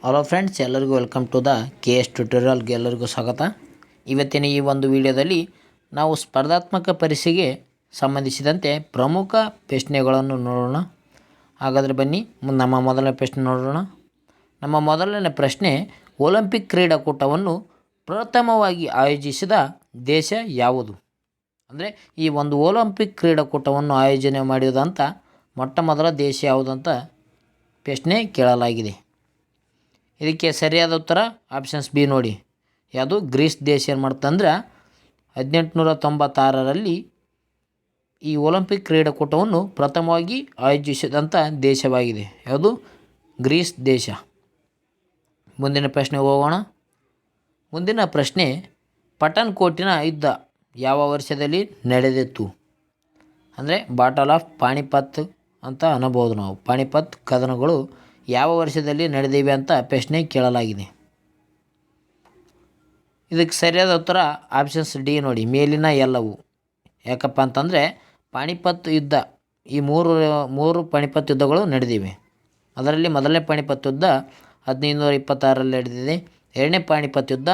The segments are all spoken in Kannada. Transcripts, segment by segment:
ಹಲೋ ಫ್ರೆಂಡ್ಸ್, ಎಲ್ಲರಿಗೂ welcome to the K S ಟ್ಯುಟೋರಿಯಲ್ಗೆ ಎಲ್ಲರಿಗೂ ಸ್ವಾಗತ. ಇವತ್ತಿನ ಈ ಒಂದು ವಿಡಿಯೋದಲ್ಲಿ ನಾವು ಸ್ಪರ್ಧಾತ್ಮಕ ಪರೀಕ್ಷೆಗೆ ಸಂಬಂಧಿಸಿದಂತೆ ಪ್ರಮುಖ ಪ್ರಶ್ನೆಗಳನ್ನು ನೋಡೋಣ. ಹಾಗಾದರೆ ಬನ್ನಿ ನಮ್ಮ ಮೊದಲನೇ ಪ್ರಶ್ನೆ ನೋಡೋಣ. ನಮ್ಮ ಮೊದಲನೇ ಪ್ರಶ್ನೆ, ಒಲಿಂಪಿಕ್ ಕ್ರೀಡಾಕೂಟವನ್ನು ಪ್ರಥಮವಾಗಿ ಆಯೋಜಿಸಿದ ದೇಶ ಯಾವುದು? ಅಂದರೆ ಈ ಒಂದು ಒಲಿಂಪಿಕ್ ಕ್ರೀಡಾಕೂಟವನ್ನು ಆಯೋಜನೆ ಮಾಡಿದಂಥ ಮೊಟ್ಟ ಮೊದಲ ದೇಶ ಯಾವುದಂತ ಪ್ರಶ್ನೆ ಕೇಳಲಾಗಿದೆ. ಇದಕ್ಕೆ ಸರಿಯಾದ ಉತ್ತರ ಆಪ್ಷನ್ಸ್ ಬಿ ನೋಡಿ. ಯಾವುದು? ಗ್ರೀಸ್ ದೇಶ ಏನು ಮಾಡ್ತಂದ್ರೆ 1896ರಲ್ಲಿ ಈ ಒಲಿಂಪಿಕ್ ಕ್ರೀಡಾಕೂಟವನ್ನು ಪ್ರಥಮವಾಗಿ ಆಯೋಜಿಸಿದಂಥ ದೇಶವಾಗಿದೆ. ಯಾವುದು? ಗ್ರೀಸ್ ದೇಶ. ಮುಂದಿನ ಪ್ರಶ್ನೆಗೆ ಹೋಗೋಣ. ಮುಂದಿನ ಪ್ರಶ್ನೆ, ಪಠಾನ್ಕೋಟಿನ ಯುದ್ಧ ಯಾವ ವರ್ಷದಲ್ಲಿ ನಡೆದಿತ್ತು? ಅಂದರೆ ಬಾಟಲ್ ಆಫ್ ಪಾಣಿಪತ್ ಅಂತ ಅನ್ನಬಹುದು ನಾವು. ಪಾಣಿಪತ್ ಕದನಗಳು ಯಾವ ವರ್ಷದಲ್ಲಿ ನಡೆದಿವೆ ಅಂತ ಪ್ರಶ್ನೆ ಕೇಳಲಾಗಿದೆ. ಇದಕ್ಕೆ ಸರಿಯಾದ ಉತ್ತರ ಆಪ್ಷನ್ಸ್ ಡಿ ನೋಡಿ, ಮೇಲಿನ ಎಲ್ಲವು. ಯಾಕಪ್ಪ ಅಂತಂದರೆ ಪಾಣಿಪತ್ ಯುದ್ಧ, ಈ ಮೂರು ಪಾಣಿಪತ್ ಯುದ್ಧಗಳು ನಡೆದಿವೆ. ಅದರಲ್ಲಿ ಮೊದಲನೇ ಪಾಣಿಪತ್ ಯುದ್ಧ 1526ರಲ್ಲಿ ನಡೆದಿದೆ. ಎರಡನೇ ಪಾಣಿಪತ್ ಯುದ್ಧ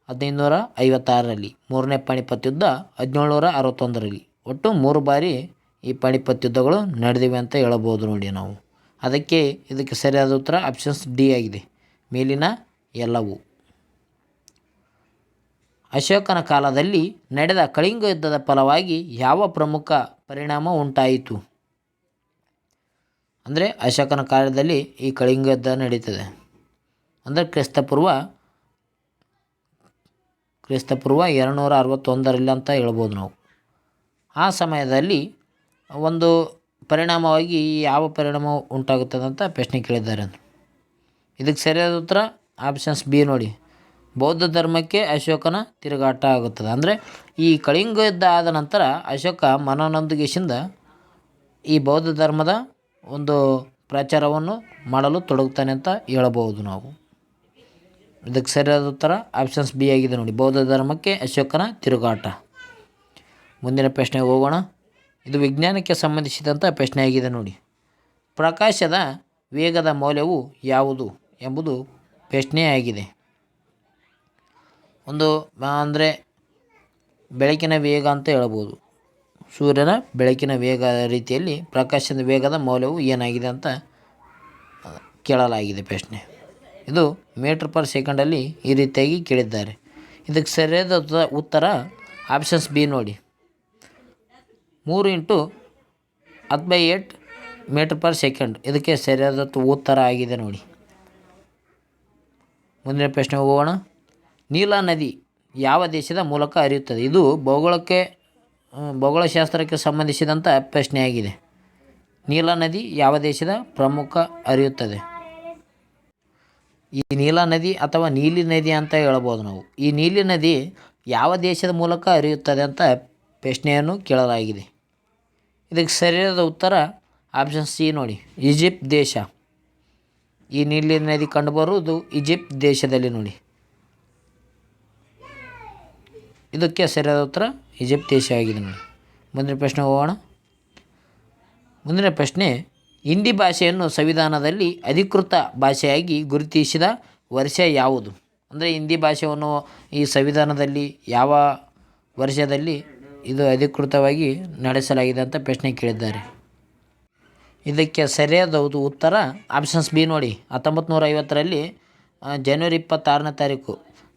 1556ರಲ್ಲಿ. ಮೂರನೇ ಪಾಣಿಪತ್ ಯುದ್ಧ 1761ರಲ್ಲಿ. ಒಟ್ಟು 3 ಬಾರಿ ಈ ಪಾಣಿಪತ್ ಯುದ್ಧಗಳು ನಡೆದಿವೆ ಅಂತ ಹೇಳಬಹುದು ನೋಡಿ ನಾವು. ಇದಕ್ಕೆ ಸರಿಯಾದ ಉತ್ತರ ಆಪ್ಷನ್ಸ್ ಡಿ ಆಗಿದೆ, ಮೇಲಿನ ಎಲ್ಲವು. ಅಶೋಕನ ಕಾಲದಲ್ಲಿ ನಡೆದ ಕಳಿಂಗ ಯುದ್ಧದ ಫಲವಾಗಿ ಯಾವ ಪ್ರಮುಖ ಪರಿಣಾಮ ಉಂಟಾಯಿತು? ಅಂದರೆ ಅಶೋಕನ ಕಾಲದಲ್ಲಿ ಈ ಕಳಿಂಗ ಯುದ್ಧ ನಡೀತದೆ. ಅಂದರೆ ಕ್ರಿಸ್ತಪೂರ್ವ 261ರಲ್ಲಿ ಅಂತ ಹೇಳ್ಬೋದು ನಾವು. ಆ ಸಮಯದಲ್ಲಿ ಒಂದು ಪರಿಣಾಮವಾಗಿ ಯಾವ ಪರಿಣಾಮ ಉಂಟಾಗುತ್ತದೆ ಅಂತ ಪ್ರಶ್ನೆ ಕೇಳಿದ್ದಾರೆ. ಇದಕ್ಕೆ ಸರಿಯಾದ ಉತ್ತರ ಆಪ್ಷನ್ಸ್ ಬಿ ನೋಡಿ, ಬೌದ್ಧ ಧರ್ಮಕ್ಕೆ ಅಶೋಕನ ತಿರುಗಾಟ ಆಗುತ್ತದೆ. ಅಂದರೆ ಈ ಕಳಿಂಗ ಯುದ್ಧ ಆದ ನಂತರ ಅಶೋಕ ಮನನೊಂದಿಗೆಸಿಂದ ಈ ಬೌದ್ಧ ಧರ್ಮದ ಒಂದು ಪ್ರಚಾರವನ್ನು ಮಾಡಲು ತೊಡಗುತ್ತಾನೆ ಅಂತ ಹೇಳಬಹುದು ನಾವು. ಇದಕ್ಕೆ ಸರಿಯಾದ ಉತ್ತರ ಆಪ್ಷನ್ಸ್ ಬಿ ಆಗಿದೆ ನೋಡಿ, ಬೌದ್ಧ ಧರ್ಮಕ್ಕೆ ಅಶೋಕನ ತಿರುಗಾಟ. ಮುಂದಿನ ಪ್ರಶ್ನೆಗೆ ಹೋಗೋಣ. ಇದು ವಿಜ್ಞಾನಕ್ಕೆ ಸಂಬಂಧಿಸಿದಂಥ ಪ್ರಶ್ನೆ ಆಗಿದೆ ನೋಡಿ. ಪ್ರಕಾಶದ ವೇಗದ ಮೌಲ್ಯವು ಯಾವುದು ಎಂಬುದು ಪ್ರಶ್ನೆಯಾಗಿದೆ. ಅಂದರೆ ಬೆಳಕಿನ ವೇಗ ಅಂತ ಹೇಳ್ಬೋದು. ಸೂರ್ಯನ ಬೆಳಕಿನ ವೇಗ ರೀತಿಯಲ್ಲಿ ಪ್ರಕಾಶದ ವೇಗದ ಮೌಲ್ಯವು ಏನಾಗಿದೆ ಅಂತ ಕೇಳಲಾಗಿದೆ ಪ್ರಶ್ನೆ. ಇದು ಮೀಟರ್ ಪರ್ ಸೆಕೆಂಡಲ್ಲಿ ಈ ರೀತಿಯಾಗಿ ಕೇಳಿದ್ದಾರೆ. ಇದಕ್ಕೆ ಸರಿಯಾದ ಉತ್ತರ ಆಪ್ಷನ್ಸ್ ಬಿ ನೋಡಿ, 3 × 10⁸ ಮೀಟರ್ ಪರ್ ಸೆಕೆಂಡ್. ಇದಕ್ಕೆ ಸರಿಯಾದ ಉತ್ತರ ಆಗಿದೆ ನೋಡಿ. ಮುಂದಿನ ಪ್ರಶ್ನೆಗೆ ಹೋಗೋಣ. ನೀಲಾ ನದಿ ಯಾವ ದೇಶದ ಮೂಲಕ ಹರಿಯುತ್ತದೆ? ಇದು ಭೌಗೋಳಶಾಸ್ತ್ರಕ್ಕೆ ಸಂಬಂಧಿಸಿದಂಥ ಪ್ರಶ್ನೆಯಾಗಿದೆ. ನೀಲಾ ನದಿ ಯಾವ ದೇಶದ ಪ್ರಮುಖ ಹರಿಯುತ್ತದೆ? ಈ ನೀಲಾ ನದಿ ಅಥವಾ ನೀಲಿ ನದಿ ಅಂತ ಹೇಳ್ಬೋದು ನಾವು. ಈ ನೀಲಿ ನದಿ ಯಾವ ದೇಶದ ಮೂಲಕ ಹರಿಯುತ್ತದೆ ಅಂತ ಪ್ರಶ್ನೆಯನ್ನು ಕೇಳಲಾಗಿದೆ. ಇದಕ್ಕೆ ಸರಿಯಾದ ಉತ್ತರ ಆಪ್ಷನ್ ಸಿ ನೋಡಿ, ಈಜಿಪ್ಟ್ ದೇಶ. ಈ ನೀಲಿ ನದಿ ಕಂಡುಬರುವುದು ಈಜಿಪ್ಟ್ ದೇಶದಲ್ಲಿ ನೋಡಿ. ಇದಕ್ಕೆ ಸರಿಯಾದ ಉತ್ತರ ಈಜಿಪ್ಟ್ ದೇಶ ಆಗಿದೆ ನೋಡಿ. ಮುಂದಿನ ಪ್ರಶ್ನೆ ಹೋಗೋಣ. ಮುಂದಿನ ಪ್ರಶ್ನೆ, ಹಿಂದಿ ಭಾಷೆಯನ್ನು ಸಂವಿಧಾನದಲ್ಲಿ ಅಧಿಕೃತ ಭಾಷೆಯಾಗಿ ಗುರುತಿಸಿದ ವರ್ಷ ಯಾವುದು? ಅಂದರೆ ಹಿಂದಿ ಭಾಷೆಯನ್ನು ಈ ಸಂವಿಧಾನದಲ್ಲಿ ಯಾವ ವರ್ಷದಲ್ಲಿ ಇದು ಅಧಿಕೃತವಾಗಿ ನಡೆಸಲಾಗಿದೆ ಅಂತ ಪ್ರಶ್ನೆ ಕೇಳಿದ್ದಾರೆ. ಇದಕ್ಕೆ ಸರಿಯಾದ ಉತ್ತರ ಆಪ್ಷನ್ಸ್ ಬಿ ನೋಡಿ, 1950ರಲ್ಲಿ ಜನವರಿ 26ನೇ ತಾರೀಕು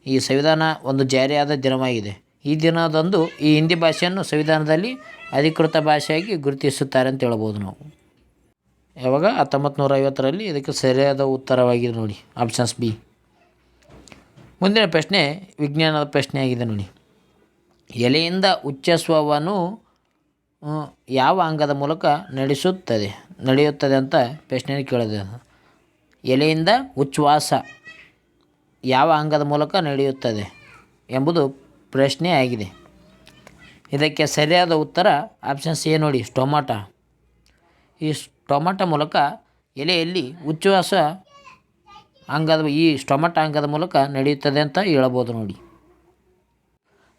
ಈ ಸಂವಿಧಾನ ಒಂದು ಜಾರಿಯಾದ ದಿನವಾಗಿದೆ. ಈ ದಿನದಂದು ಈ ಹಿಂದಿ ಭಾಷೆಯನ್ನು ಸಂವಿಧಾನದಲ್ಲಿ ಅಧಿಕೃತ ಭಾಷೆಯಾಗಿ ಗುರುತಿಸುತ್ತಾರೆ ಅಂತ ಹೇಳ್ಬೋದು ನಾವು. ಯಾವಾಗ? 1950ರಲ್ಲಿ. ಇದಕ್ಕೆ ಸರಿಯಾದ ಉತ್ತರವಾಗಿದೆ ನೋಡಿ, ಆಪ್ಷನ್ಸ್ ಬಿ. ಮುಂದಿನ ಪ್ರಶ್ನೆ ವಿಜ್ಞಾನದ ಪ್ರಶ್ನೆ ಆಗಿದೆ ನೋಡಿ. ಎಲೆಯಿಂದ ಉಚ್ಛ್ವಾಸವನ್ನು ಯಾವ ಅಂಗದ ಮೂಲಕ ನಡೆಯುತ್ತದೆ ಅಂತ ಪ್ರಶ್ನೆ ಕೇಳಿದೆ. ಎಲೆಯಿಂದ ಉಚ್ಛ್ವಾಸ ಯಾವ ಅಂಗದ ಮೂಲಕ ನಡೆಯುತ್ತದೆ ಎಂಬುದು ಪ್ರಶ್ನೆ ಆಗಿದೆ. ಇದಕ್ಕೆ ಸರಿಯಾದ ಉತ್ತರ ಆಪ್ಷನ್ಸ್ ಎ ನೋಡಿ, ಸ್ಟೊಮಾಟ. ಈ ಸ್ಟೊಮಾಟ ಮೂಲಕ ಎಲೆಯಲ್ಲಿ ಉಚ್ಛ್ವಾಸ ಈ ಸ್ಟೊಮಾಟ ಅಂಗದ ಮೂಲಕ ನಡೆಯುತ್ತದೆ ಅಂತ ಹೇಳಬಹುದು ನೋಡಿ.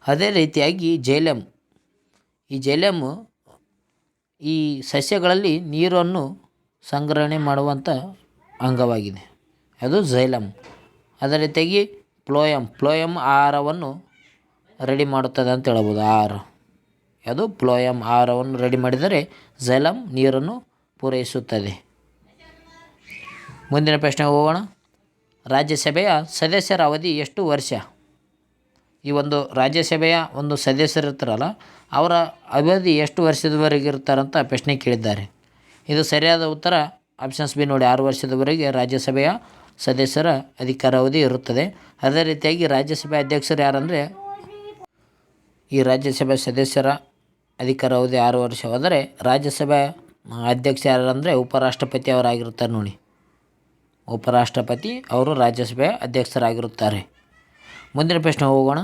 ಅದೇ ರೀತಿಯಾಗಿ ಜೈಲಮ್. ಈ ಜೈಲಮ್ ಈ ಸಸ್ಯಗಳಲ್ಲಿ ನೀರನ್ನು ಸಂಗ್ರಹಣೆ ಮಾಡುವಂಥ ಅಂಗವಾಗಿದೆ. ಅದು ಝೈಲಮ್. ಅದೇ ರೀತಿಯಾಗಿ ಫ್ಲೋಯಮ್ ಆಹಾರವನ್ನು ರೆಡಿ ಮಾಡುತ್ತದೆ ಅಂತ ಹೇಳ್ಬೋದು. ಅದು ಫ್ಲೋಯಮ್ ಆಹಾರವನ್ನು ರೆಡಿ ಮಾಡಿದರೆ ಝೈಲಮ್ ನೀರನ್ನು ಪೂರೈಸುತ್ತದೆ. ಮುಂದಿನ ಪ್ರಶ್ನೆಗೆ ಹೋಗೋಣ. ರಾಜ್ಯಸಭೆಯ ಸದಸ್ಯರ ಅವಧಿ ಎಷ್ಟು ವರ್ಷ? ಈ ಒಂದು ರಾಜ್ಯಸಭೆಯ ಒಂದು ಸದಸ್ಯರಿರ್ತಾರಲ್ಲ, ಅವರ ಅವಧಿ ಎಷ್ಟು ವರ್ಷದವರೆಗೆ ಇರ್ತಾರಂತ ಪ್ರಶ್ನೆ ಕೇಳಿದ್ದಾರೆ. ಇದು ಸರಿಯಾದ ಉತ್ತರ ಆಪ್ಷನ್ಸ್ ಬಿ ನೋಡಿ, 6 ವರ್ಷದವರೆಗೆ ರಾಜ್ಯಸಭೆಯ ಸದಸ್ಯರ ಅಧಿಕಾರಾವಧಿ ಇರುತ್ತದೆ. ಅದೇ ರೀತಿಯಾಗಿ ರಾಜ್ಯಸಭೆ ಅಧ್ಯಕ್ಷರು ಯಾರಂದರೆ, ಈ ರಾಜ್ಯಸಭೆ ಸದಸ್ಯರ ಅಧಿಕಾರಾವಧಿ 6 ವರ್ಷ. ಆದರೆ ರಾಜ್ಯಸಭೆ ಅಧ್ಯಕ್ಷ ಯಾರಂದರೆ ಉಪರಾಷ್ಟ್ರಪತಿ ಅವರಾಗಿರ್ತಾರೆ ನೋಡಿ. ಉಪರಾಷ್ಟ್ರಪತಿ ಅವರು ರಾಜ್ಯಸಭೆಯ ಅಧ್ಯಕ್ಷರಾಗಿರುತ್ತಾರೆ. ಮುಂದಿನ ಪ್ರಶ್ನೆ ಹೋಗೋಣ.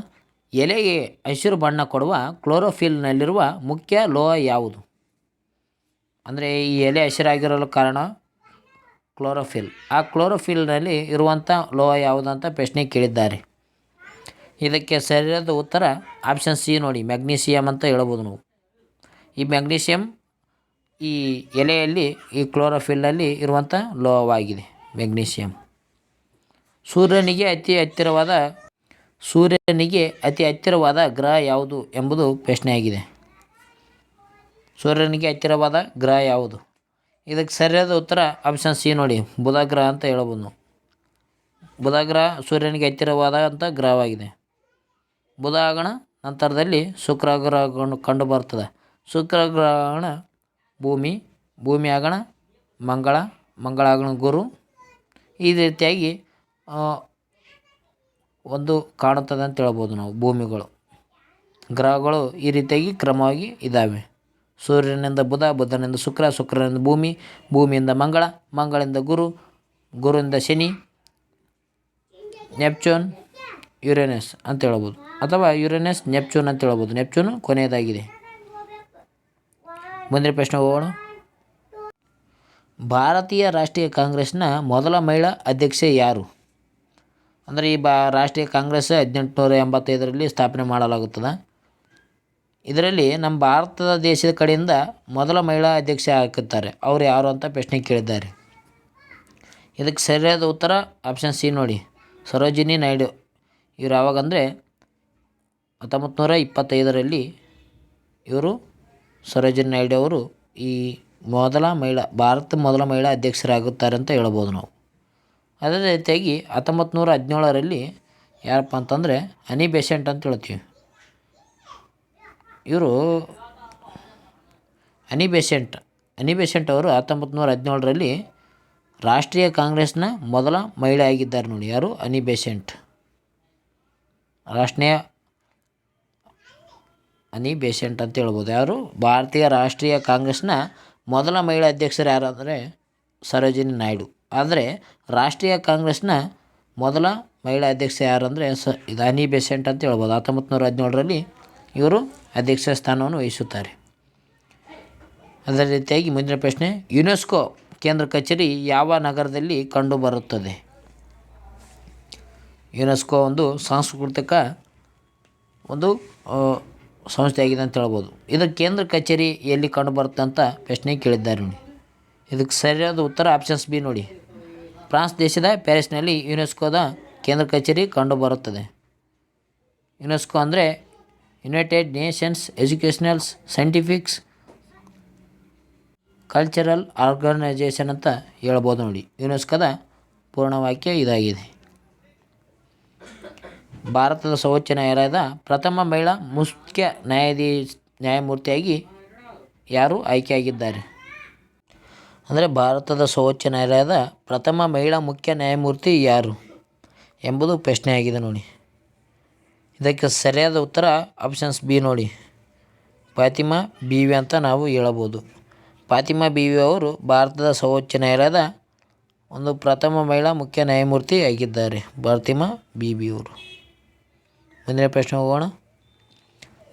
ಎಲೆಗೆ ಹಸಿರು ಬಣ್ಣ ಕೊಡುವ ಕ್ಲೋರೋಫಿಲ್ನಲ್ಲಿರುವ ಮುಖ್ಯ ಲೋಹ ಯಾವುದು? ಅಂದರೆ ಈ ಎಲೆ ಹಸಿರಾಗಿರಲು ಕಾರಣ ಕ್ಲೋರೋಫಿಲ್. ಆ ಕ್ಲೋರೋಫಿಲ್ನಲ್ಲಿ ಇರುವಂಥ ಲೋಹ ಯಾವುದಂತ ಪ್ರಶ್ನೆ ಕೇಳಿದ್ದಾರೆ. ಇದಕ್ಕೆ ಸರಿಯಾದ ಉತ್ತರ ಆಪ್ಷನ್ ಸಿ ನೋಡಿ, ಮ್ಯಾಗ್ನೀಷಿಯಮ್ ಅಂತ ಹೇಳ್ಬೋದು ನಾವು. ಈ ಮ್ಯಾಗ್ನೀಷಿಯಮ್ ಈ ಎಲೆಯಲ್ಲಿ ಈ ಕ್ಲೋರೋಫಿಲ್ನಲ್ಲಿ ಇರುವಂಥ ಲೋಹವಾಗಿದೆ ಮ್ಯಾಗ್ನೀಷಿಯಮ್. ಸೂರ್ಯನಿಗೆ ಅತಿ ಹತ್ತಿರವಾದ ಗ್ರಹ ಯಾವುದು ಎಂಬುದು ಪ್ರಶ್ನೆಯಾಗಿದೆ. ಸೂರ್ಯನಿಗೆ ಹತ್ತಿರವಾದ ಗ್ರಹ ಯಾವುದು? ಇದಕ್ಕೆ ಸರಿಯಾದ ಉತ್ತರ ಆಪ್ಷನ್ ಸಿ ನೋಡಿ, ಬುಧ ಗ್ರಹ ಅಂತ ಹೇಳ್ಬೋದು ನಾವು. ಬುಧ ಗ್ರಹ ಸೂರ್ಯನಿಗೆ ಹತ್ತಿರವಾದಂಥ ಗ್ರಹವಾಗಿದೆ. ಬುಧ ಆಗಣ ನಂತರದಲ್ಲಿ ಶುಕ್ರ ಗ್ರಹ ಕಂಡು ಬರ್ತದೆ. ಶುಕ್ರ ಗ್ರಹಣ ಭೂಮಿ ಆಗಣ ಮಂಗಳ ಆಗಣ ಗುರು. ಈ ರೀತಿಯಾಗಿ ಒಂದು ಕಾಣುತ್ತದೆ ಅಂತ ಹೇಳ್ಬೋದು ನಾವು. ಭೂಮಿಗಳು ಗ್ರಹಗಳು ಈ ರೀತಿಯಾಗಿ ಕ್ರಮವಾಗಿ ಇದ್ದಾವೆ. ಸೂರ್ಯನಿಂದ ಬುಧ, ಬುಧನಿಂದ ಶುಕ್ರ, ಶುಕ್ರನಿಂದ ಭೂಮಿ, ಭೂಮಿಯಿಂದ ಮಂಗಳಿಂದ ಗುರುವಿಂದ ಶನಿ, ನೆಪ್ಚೂನ್, ಯುರೇನಸ್ ಅಂತ ಹೇಳ್ಬೋದು. ಅಥವಾ ಯುರೇನಸ್ ನೆಪ್ಚೂನ್ ಅಂತ ಹೇಳ್ಬೋದು. ನೆಪ್ಚೂನ್ ಕೊನೆಯದಾಗಿದೆ. ಮುಂದಿನ ಪ್ರಶ್ನೆ ಹೋಗೋಣ. ಭಾರತೀಯ ರಾಷ್ಟ್ರೀಯ ಕಾಂಗ್ರೆಸ್ನ ಮೊದಲ ಮಹಿಳಾ ಅಧ್ಯಕ್ಷೆ ಯಾರು? ಅಂದರೆ ಈ ರಾಷ್ಟ್ರೀಯ ಕಾಂಗ್ರೆಸ್ 1885ರಲ್ಲಿ ಸ್ಥಾಪನೆ ಮಾಡಲಾಗುತ್ತದೆ. ಇದರಲ್ಲಿ ನಮ್ಮ ಭಾರತದ ದೇಶದ ಕಡೆಯಿಂದ ಮೊದಲ ಮಹಿಳಾ ಅಧ್ಯಕ್ಷೆ ಹಾಕುತ್ತಾರೆ. ಅವರು ಯಾರು ಅಂತ ಪ್ರಶ್ನೆ ಕೇಳಿದ್ದಾರೆ. ಇದಕ್ಕೆ ಸರಿಯಾದ ಉತ್ತರ ಆಪ್ಷನ್ ಸಿ ನೋಡಿ, ಸರೋಜಿನಿ ನಾಯ್ಡು. ಇವರು ಯಾವಾಗಂದರೆ 1925ರಲ್ಲಿ ಇವರು ಸರೋಜಿನಿ ನಾಯ್ಡು ಅವರು ಈ ಭಾರತ ಮೊದಲ ಮಹಿಳಾ ಅಧ್ಯಕ್ಷರಾಗುತ್ತಾರೆ ಅಂತ ಹೇಳ್ಬೋದು ನಾವು. ಅದೇ ರೀತಿಯಾಗಿ 1917ರಲ್ಲಿ ಯಾರಪ್ಪ ಅಂತಂದರೆ ಅನಿ ಬೆಸೆಂಟ್ ಅಂತ ಹೇಳ್ತೀವಿ. ಇವರು ಅನಿ ಬೆಸೆಂಟ್ ಅವರು 1917ರಲ್ಲಿ ರಾಷ್ಟ್ರೀಯ ಕಾಂಗ್ರೆಸ್ನ ಮೊದಲ ಮಹಿಳೆ ಆಗಿದ್ದಾರೆ ನೋಡಿ. ಯಾರು? ಅನಿ ಬೆಸೆಂಟ್. ಅನಿ ಬೆಸೆಂಟ್ ಅಂತ ಹೇಳ್ಬೋದು. ಯಾರು? ಭಾರತೀಯ ರಾಷ್ಟ್ರೀಯ ಕಾಂಗ್ರೆಸ್ನ ಮೊದಲ ಮಹಿಳಾ ಅಧ್ಯಕ್ಷರು ಯಾರಂದರೆ ಸರೋಜಿನಿ ನಾಯ್ಡು. ಆದರೆ ರಾಷ್ಟ್ರೀಯ ಕಾಂಗ್ರೆಸ್ನ ಮೊದಲ ಮಹಿಳಾ ಅಧ್ಯಕ್ಷ ಯಾರಂದರೆ ಇದು ಅನಿ ಬೆಸೆಂಟ್ ಅಂತ ಹೇಳ್ಬೋದು. 1917ರಲ್ಲಿ ಇವರು ಅಧ್ಯಕ್ಷ ಸ್ಥಾನವನ್ನು ವಹಿಸುತ್ತಾರೆ. ಅದೇ ರೀತಿಯಾಗಿ ಮುಂದಿನ ಪ್ರಶ್ನೆ. ಯುನೆಸ್ಕೋ ಕೇಂದ್ರ ಕಚೇರಿ ಯಾವ ನಗರದಲ್ಲಿ ಕಂಡುಬರುತ್ತದೆ? ಯುನೆಸ್ಕೋ ಒಂದು ಸಾಂಸ್ಕೃತಿಕ ಒಂದು ಸಂಸ್ಥೆಯಾಗಿದೆ ಅಂತ ಹೇಳ್ಬೋದು. ಇದರ ಕೇಂದ್ರ ಕಚೇರಿ ಎಲ್ಲಿ ಕಂಡುಬರುತ್ತೆ ಅಂತ ಪ್ರಶ್ನೆ ಕೇಳಿದ್ದಾರೆ ನೋಡಿ. ಇದಕ್ಕೆ ಸರಿಯಾದ ಉತ್ತರ ಆಪ್ಷನ್ಸ್ ಬಿ ನೋಡಿ, ಫ್ರಾನ್ಸ್ ದೇಶದ ಪ್ಯಾರಿಸ್ನಲ್ಲಿ ಯುನೆಸ್ಕೋದ ಕೇಂದ್ರ ಕಚೇರಿ ಕಂಡುಬರುತ್ತದೆ. ಯುನೆಸ್ಕೋ ಅಂದರೆ United Nations Educational Scientifics Cultural Organisation ಅಂತ ಹೇಳ್ಬೋದು ನೋಡಿ. ಯುನೆಸ್ಕೋದ ಪೂರ್ಣವಾಕ್ಯ ಇದಾಗಿದೆ. ಭಾರತದ ಸರ್ವೋಚ್ಚ ನ್ಯಾಯಾಲಯದ ಪ್ರಥಮ ಮಹಿಳಾ ಮುಖ್ಯ ನ್ಯಾಯಮೂರ್ತಿಯಾಗಿ ಯಾರು ಆಯ್ಕೆಯಾಗಿದ್ದಾರೆ? ಅಂದರೆ ಭಾರತದ ಸರ್ವೋಚ್ಚ ನ್ಯಾಯಾಲಯದ ಪ್ರಥಮ ಮಹಿಳಾ ಮುಖ್ಯ ನ್ಯಾಯಮೂರ್ತಿ ಯಾರು ಎಂಬುದು ಪ್ರಶ್ನೆಯಾಗಿದೆ ನೋಡಿ. ಇದಕ್ಕೆ ಸರಿಯಾದ ಉತ್ತರ ಆಪ್ಷನ್ಸ್ ಬಿ ನೋಡಿ, ಫಾತಿಮಾ ಬೀವಿ ಅಂತ ನಾವು ಹೇಳಬಹುದು. ಫಾತಿಮಾ ಬೀವಿ ಅವರು ಭಾರತದ ಸರ್ವೋಚ್ಚ ನ್ಯಾಯಾಲಯದ ಒಂದು ಪ್ರಥಮ ಮಹಿಳಾ ಮುಖ್ಯ ನ್ಯಾಯಮೂರ್ತಿ ಆಗಿದ್ದಾರೆ. ಫಾತಿಮಾ ಬೀವಿ ಅವರು. ಮುಂದಿನ ಪ್ರಶ್ನೆ ಹೋಗೋಣ.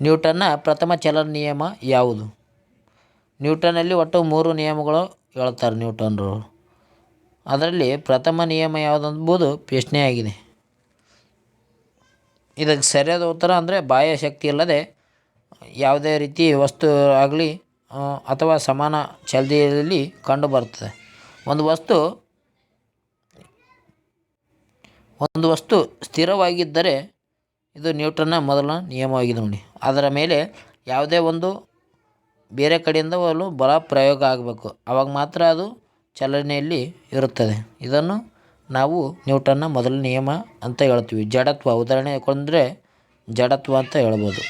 ನ್ಯೂಟನ್ನ ಪ್ರಥಮ ಚಲನ ನಿಯಮ ಯಾವುದು? ನ್ಯೂಟನ್ನಲ್ಲಿ ಒಟ್ಟು 3 ನಿಯಮಗಳು ಹೇಳ್ತಾರೆ ನ್ಯೂಟನ್ರು. ಅದರಲ್ಲಿ ಪ್ರಥಮ ನಿಯಮ ಯಾವುದೆಂಬುದು ಪ್ರಶ್ನೆಯಾಗಿದೆ. ಇದಕ್ಕೆ ಸರಿಯಾದ ಉತ್ತರ ಅಂದರೆ ಬಾಹ್ಯ ಶಕ್ತಿ ಇಲ್ಲದೆ ಯಾವುದೇ ರೀತಿ ವಸ್ತು ಆಗಲಿ ಅಥವಾ ಸಮಾನ ಚಲನೆಯಲ್ಲಿ ಕಂಡುಬರುತ್ತದೆ. ಒಂದು ವಸ್ತು ಒಂದು ವಸ್ತು ಸ್ಥಿರವಾಗಿದ್ದರೆ ಇದು ನ್ಯೂಟನ್ನ ಮೊದಲ ನಿಯಮವಾಗಿದೆ ನೋಡಿ. ಅದರ ಮೇಲೆ ಯಾವುದೇ ಒಂದು ಬೇರೆ ಕಡೆಯಿಂದ ಬಲ ಪ್ರಯೋಗ ಆಗಬೇಕು, ಆವಾಗ ಮಾತ್ರ ಅದು ಚಲನೆಯಲ್ಲಿ ಇರುತ್ತದೆ. ಇದನ್ನು ನಾವು ನ್ಯೂಟನ್ನ ಮೊದಲ ನಿಯಮ ಅಂತ ಹೇಳ್ತೀವಿ. ಜಡತ್ವ ಉದಾಹರಣೆ ಕೊಂದರೆ ಜಡತ್ವ ಅಂತ ಹೇಳ್ಬೋದು.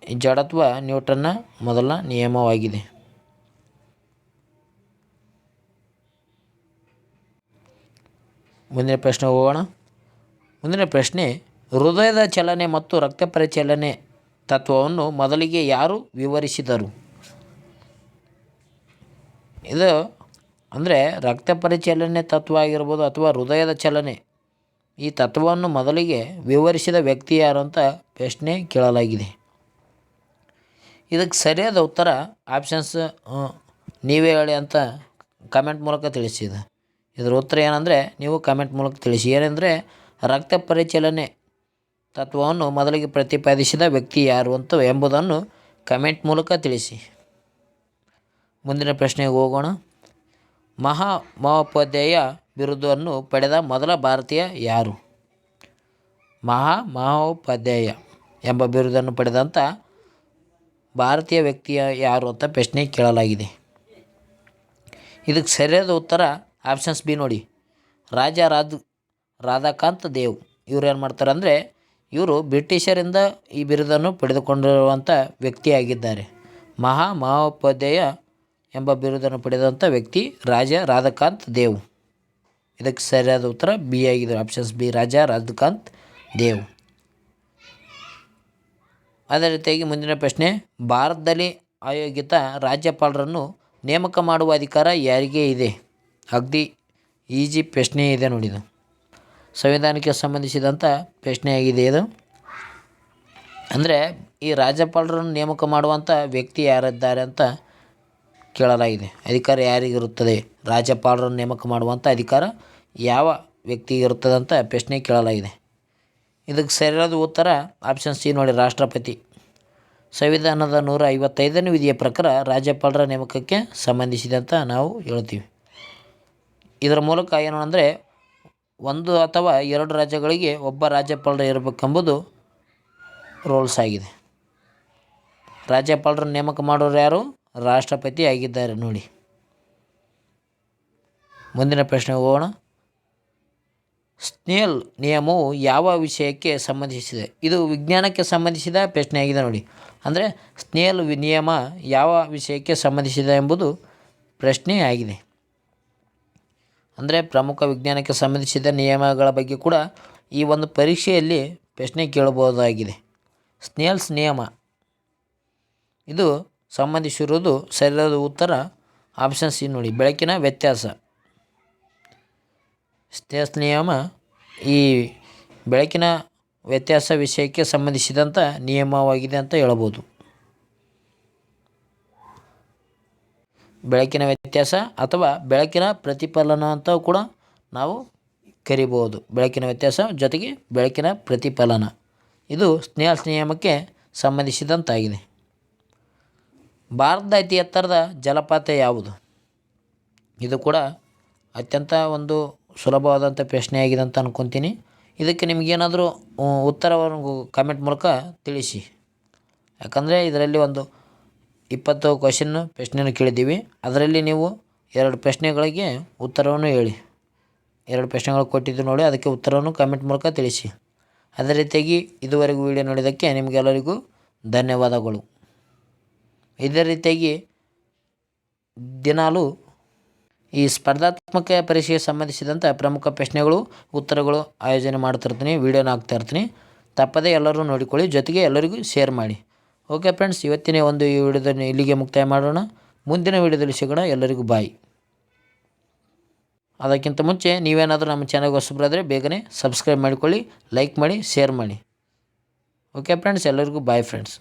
ಈ ಜಡತ್ವ ನ್ಯೂಟನ್ನ ಮೊದಲ ನಿಯಮವಾಗಿದೆ. ಮುಂದಿನ ಪ್ರಶ್ನೆ ಹೋಗೋಣ. ಮುಂದಿನ ಪ್ರಶ್ನೆ, ಹೃದಯದ ಚಲನೆ ಮತ್ತು ರಕ್ತ ಪರಿಚಲನೆ ತತ್ವವನ್ನು ಮೊದಲಿಗೆ ಯಾರು ವಿವರಿಸಿದರು? ಇದು ಅಂದರೆ ರಕ್ತ ಪರಿಚಲನೆ ತತ್ವ ಆಗಿರ್ಬೋದು ಅಥವಾ ಹೃದಯದ ಚಲನೆ, ಈ ತತ್ವವನ್ನು ಮೊದಲಿಗೆ ವಿವರಿಸಿದ ವ್ಯಕ್ತಿ ಯಾರು ಅಂತ ಪ್ರಶ್ನೆ ಕೇಳಲಾಗಿದೆ. ಇದಕ್ಕೆ ಸರಿಯಾದ ಉತ್ತರ ಆಪ್ಷನ್ಸ್ ನೀವೇ ಹೇಳಿ ಅಂತ ಕಮೆಂಟ್ ಮೂಲಕ ತಿಳಿಸಿದೆ. ಇದರ ಉತ್ತರ ಏನಂದರೆ ನೀವು ಕಮೆಂಟ್ ಮೂಲಕ ತಿಳಿಸಿ. ಏನೆಂದರೆ ರಕ್ತ ಪರಿಚಲನೆ ತತ್ವವನ್ನು ಮೊದಲಿಗೆ ಪ್ರತಿಪಾದಿಸಿದ ವ್ಯಕ್ತಿ ಯಾರು ಅಂತ ಎಂಬುದನ್ನು ಕಮೆಂಟ್ ಮೂಲಕ ತಿಳಿಸಿ. ಮುಂದಿನ ಪ್ರಶ್ನೆಗೆ ಹೋಗೋಣ. ಮಹೋಪಾಧ್ಯಾಯ ಬಿರುದನ್ನು ಪಡೆದ ಮೊದಲ ಭಾರತೀಯ ಯಾರು? ಮಹೋಪಾಧ್ಯಾಯ ಎಂಬ ಬಿರುದನ್ನು ಪಡೆದಂಥ ಭಾರತೀಯ ವ್ಯಕ್ತಿಯ ಯಾರು ಅಂತ ಪ್ರಶ್ನೆ ಕೇಳಲಾಗಿದೆ. ಇದಕ್ಕೆ ಸರಿಯಾದ ಉತ್ತರ ಆಪ್ಷನ್ಸ್ ಬಿ ನೋಡಿ, ರಾಧಾಕಾಂತ್ ದೇವ್. ಇವರು ಏನು ಮಾಡ್ತಾರೆ ಅಂದರೆ ಇವರು ಬ್ರಿಟಿಷರಿಂದ ಈ ಬಿರುದನ್ನು ಪಡೆದುಕೊಂಡಿರುವಂಥ ವ್ಯಕ್ತಿಯಾಗಿದ್ದಾರೆ. ಮಹೋಪಾಧ್ಯಾಯ ಎಂಬ ಬಿರುದನ್ನು ಪಡೆದಂಥ ವ್ಯಕ್ತಿ ರಾಧಾಕಾಂತ್ ದೇವ್. ಇದಕ್ಕೆ ಸರಿಯಾದ ಉತ್ತರ ಬಿ ಆಗಿದೆ, ಆಪ್ಷನ್ಸ್ ಬಿ, ರಾಧಾಕಾಂತ್ ದೇವ್. ಅದೇ ರೀತಿಯಾಗಿ ಮುಂದಿನ ಪ್ರಶ್ನೆ, ಭಾರತದಲ್ಲಿ ಆಯೋಗಿತ ರಾಜ್ಯಪಾಲರನ್ನು ನೇಮಕ ಮಾಡುವ ಅಧಿಕಾರ ಯಾರಿಗೆ ಇದೆ? ಅಗದಿ ಈಜಿ ಪ್ರಶ್ನೆ ಇದೆ ನೋಡಿ. ಇದು ಸಂವಿಧಾನಕ್ಕೆ ಸಂಬಂಧಿಸಿದಂಥ ಪ್ರಶ್ನೆಯಾಗಿದೆ. ಇದು ಅಂದರೆ ಈ ರಾಜ್ಯಪಾಲರನ್ನು ನೇಮಕ ಮಾಡುವಂಥ ವ್ಯಕ್ತಿ ಯಾರಿದ್ದಾರೆ ಅಂತ ಕೇಳಲಾಗಿದೆ. ಅಧಿಕಾರ ಯಾರಿಗಿರುತ್ತದೆ? ರಾಜ್ಯಪಾಲರನ್ನು ನೇಮಕ ಮಾಡುವಂಥ ಅಧಿಕಾರ ಯಾವ ವ್ಯಕ್ತಿಗೆ ಇರುತ್ತದೆ ಅಂತ ಪ್ರಶ್ನೆ ಕೇಳಲಾಗಿದೆ. ಇದಕ್ಕೆ ಸರಿಯಾದ ಉತ್ತರ ಆಪ್ಷನ್ ಸಿ ನೋಡಿ, ರಾಷ್ಟ್ರಪತಿ. ಸಂವಿಧಾನದ 155ನೇ ವಿಧಿಯ ಪ್ರಕಾರ ರಾಜ್ಯಪಾಲರ ನೇಮಕಕ್ಕೆ ಸಂಬಂಧಿಸಿದೆ ಅಂತ ನಾವು ಹೇಳ್ತೀವಿ. ಇದರ ಮೂಲಕ ಏನು ಅಂದರೆ ಒಂದು ಅಥವಾ ಎರಡು ರಾಜ್ಯಗಳಿಗೆ ಒಬ್ಬ ರಾಜ್ಯಪಾಲರು ಇರಬೇಕೆಂಬುದು ರೂಲ್ಸ್ ಆಗಿದೆ. ರಾಜ್ಯಪಾಲರನ್ನು ನೇಮಕ ಮಾಡೋರು ಯಾರು? ರಾಷ್ಟ್ರಪತಿ ಆಗಿದ್ದಾರೆ ನೋಡಿ. ಮುಂದಿನ ಪ್ರಶ್ನೆಗೆ ಹೋಗೋಣ. ಸ್ನೆಲ್ ನಿಯಮವು ಯಾವ ವಿಷಯಕ್ಕೆ ಸಂಬಂಧಿಸಿದೆ? ಇದು ವಿಜ್ಞಾನಕ್ಕೆ ಸಂಬಂಧಿಸಿದ ಪ್ರಶ್ನೆಯಾಗಿದೆ ನೋಡಿ. ಅಂದರೆ ಸ್ನೆಲ್ ನಿಯಮ ಯಾವ ವಿಷಯಕ್ಕೆ ಸಂಬಂಧಿಸಿದೆ ಎಂಬುದು ಪ್ರಶ್ನೆ ಆಗಿದೆ. ಅಂದರೆ ಪ್ರಮುಖ ವಿಜ್ಞಾನಕ್ಕೆ ಸಂಬಂಧಿಸಿದ ನಿಯಮಗಳ ಬಗ್ಗೆ ಕೂಡ ಈ ಒಂದು ಪರೀಕ್ಷೆಯಲ್ಲಿ ಪ್ರಶ್ನೆ ಕೇಳಬಹುದಾಗಿದೆ. ಸ್ನೆಲ್ಸ್ ನಿಯಮ ಇದು ಸಂಬಂಧಿಸಿರುವುದು ಸರಿಯಾದ ಉತ್ತರ ಆಪ್ಷನ್ ಸಿ ನೋಡಿ, ಬೆಳಕಿನ ವ್ಯತ್ಯಾಸ. ಸ್ನೆಲ್ಸ್ ನಿಯಮ ಈ ಬೆಳಕಿನ ವ್ಯತ್ಯಾಸ ವಿಷಯಕ್ಕೆ ಸಂಬಂಧಿಸಿದಂಥ ನಿಯಮವಾಗಿದೆ ಅಂತ ಹೇಳಬಹುದು. ಬೆಳಕಿನ ವ್ಯತ್ಯಾಸ ಅಥವಾ ಬೆಳಕಿನ ಪ್ರತಿಫಲನ ಅಂತ ಕೂಡ ನಾವು ಕರಿಬಹುದು. ಬೆಳಕಿನ ವ್ಯತ್ಯಾಸ ಜೊತೆಗೆ ಬೆಳಕಿನ ಪ್ರತಿಫಲನ, ಇದು ಸ್ನೆಲ್ಸ್ ನಿಯಮಕ್ಕೆ ಸಂಬಂಧಿಸಿದಂತಾಗಿದೆ. ಭಾರತದ ಅತಿ ಎತ್ತರದ ಜಲಪಾತ ಯಾವುದು? ಇದು ಕೂಡ ಅತ್ಯಂತ ಒಂದು ಸುಲಭವಾದಂಥ ಪ್ರಶ್ನೆಯಾಗಿದೆ ಅಂತ ಅಂದ್ಕೊತೀನಿ. ಇದಕ್ಕೆ ನಿಮಗೇನಾದರೂ ಉತ್ತರವನ್ನು ಕಮೆಂಟ್ ಮೂಲಕ ತಿಳಿಸಿ. ಯಾಕಂದರೆ ಇದರಲ್ಲಿ ಒಂದು 20 ಪ್ರಶ್ನೆಯನ್ನು ಕೇಳಿದ್ದೀವಿ. ಅದರಲ್ಲಿ ನೀವು 2 ಪ್ರಶ್ನೆಗಳಿಗೆ ಉತ್ತರವನ್ನು ಹೇಳಿ. 2 ಪ್ರಶ್ನೆಗಳು ಕೊಟ್ಟಿದ್ದು ನೋಡಿ, ಅದಕ್ಕೆ ಉತ್ತರವನ್ನು ಕಮೆಂಟ್ ಮೂಲಕ ತಿಳಿಸಿ. ಅದೇ ರೀತಿಯಾಗಿ ಇದುವರೆಗೂ ವಿಡಿಯೋ ನೋಡಿದ್ದಕ್ಕೆ ನಿಮಗೆಲ್ಲರಿಗೂ ಧನ್ಯವಾದಗಳು. ಇದೇ ರೀತಿಯಾಗಿ ದಿನಾಲೂ ಈ ಸ್ಪರ್ಧಾತ್ಮಕ ಪರೀಕ್ಷೆಗೆ ಸಂಬಂಧಿಸಿದಂಥ ಪ್ರಮುಖ ಪ್ರಶ್ನೆಗಳು ಉತ್ತರಗಳು ಆಯೋಜನೆ ಮಾಡ್ತಿರ್ತೀನಿ, ವೀಡಿಯೋನ ಹಾಕ್ತಾಯಿರ್ತೀನಿ. ತಪ್ಪದೇ ಎಲ್ಲರೂ ನೋಡಿಕೊಳ್ಳಿ, ಜೊತೆಗೆ ಎಲ್ಲರಿಗೂ ಶೇರ್ ಮಾಡಿ. ಓಕೆ ಫ್ರೆಂಡ್ಸ್, ಇವತ್ತಿನ ಒಂದು ಈ ವಿಡಿಯೋದಲ್ಲಿ ಇಲ್ಲಿಗೆ ಮುಕ್ತಾಯ ಮಾಡೋಣ. ಮುಂದಿನ ವಿಡಿಯೋದಲ್ಲಿ ಸಿಗೋಣ. ಎಲ್ಲರಿಗೂ ಬಾಯ್. ಅದಕ್ಕಿಂತ ಮುಂಚೆ ನೀವೇನಾದರೂ ನಮ್ಮ ಚಾನಲ್ಗೆ ಹೊಸಬರಾದರೆ ಬೇಗನೆ ಸಬ್ಸ್ಕ್ರೈಬ್ ಮಾಡಿಕೊಳ್ಳಿ, ಲೈಕ್ ಮಾಡಿ, ಶೇರ್ ಮಾಡಿ. ಓಕೆ ಫ್ರೆಂಡ್ಸ್, ಎಲ್ಲರಿಗೂ ಬಾಯ್ ಫ್ರೆಂಡ್ಸ್.